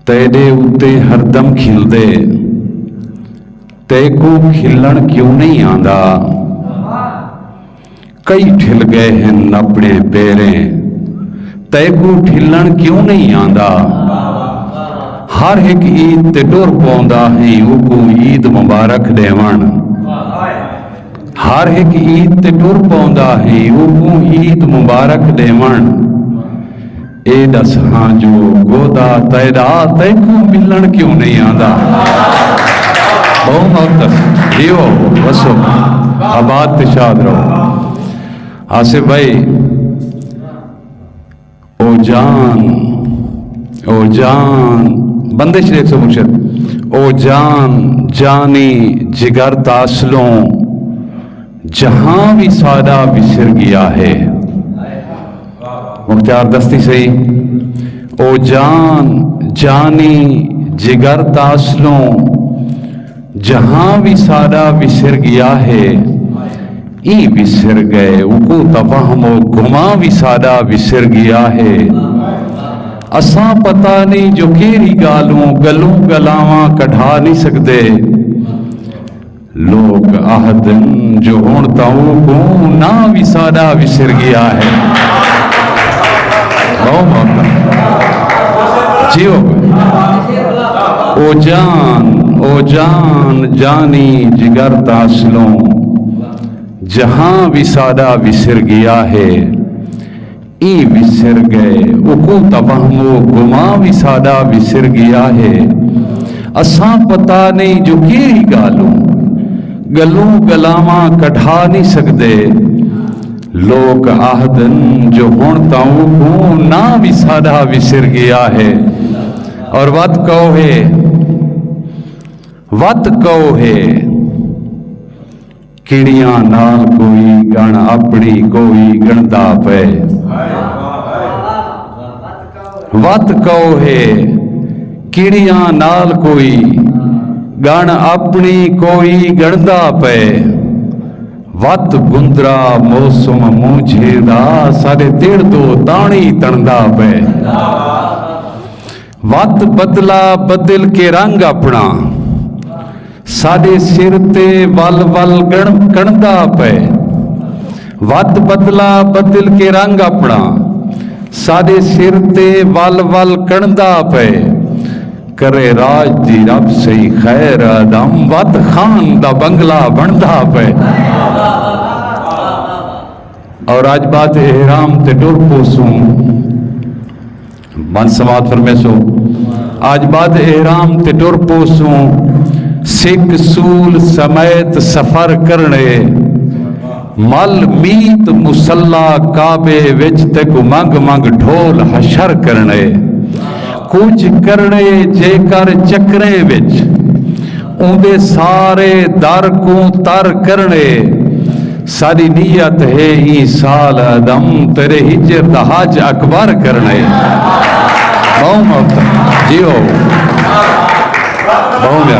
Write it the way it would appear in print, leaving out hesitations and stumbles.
तेरे उत्ते हरदम खिलदे, तेको खिलन क्यों नहीं आंदा। कई ठिल गए हैं अपने पैरें, तेको ठिलन क्यों नहीं आंदा। हर एक ईद ते टुर पौंदा है उको ईद मुबारक देवण। हर एक ईद ते टुर पौंदा है उको ईद मुबारक देवण। ए दस हाँ जो गोदा तेरा तेको मिलन क्यों नहीं आंदा। बहुत जियो बसो आबाद शाद रहो। आसिफ भाई ओ जान बंदिश 100 मुर्शद। ओ जान जानी जिगर तासलों जहां भी सादा बिसर गया है। मुख्तार दस्ती सही। ओ जान जानी जिगर तासलों जहां भी सादा बिसर गया है। ई बिसर गए उको तफहमो गुमा भी सादा बिसर गया है। असा पता नहीं जो केरी गालों गलों गलावा कढ़ा नहीं सकते। लोग आहदन जो हुण ताऊ को ना भी सादा बिसर गया है। जियो ओ जान जानी जिगर तासलों जहां भी सादा बिसर गया है। ई बिसर गए उको तबहमो गुमा भी सादा बिसर गया है। असा पता नहीं जो केरी गालों गलों गलावा कढ़ा नहीं सकते। लोग आहदन जो हुण ताऊ को ना भी सादा बिसर गया है। और वत कहो है किड़ियां नाल कोई गण अपनी कोई गणदा पे। वत कहो है किड़ियां नाल कोई गण अपनी कोई गणदा पे। वत गुंदरा मौसम मूझेदा सारे तेड़ दो ताणी तणदा पे। वत बदला बदल के रंग अपना साडे सिर ते वल वल कणदा पे। वत बदला बदल के रंग अपना साडे सिर ते वल वल कणदा पे। करे राज दी रब सही खैर दम वत खान दा बंगला बनदा पे। और आज बात एहराम ते टुर पोसूं मन समात फरमेसो। आज बात एहराम ते टुर पोसूं सिख सूल समेत सफर करने। मल मीत मुसल्ला काबे विच तेको मंग मंग ढोल हशर करने। कुछ करने जेकर चक्रे विच उंदे सारे दर को तर करने। सारी नीयत है ई साल दम तेरे हिजर दा हज अकबर करने। जियो बहुत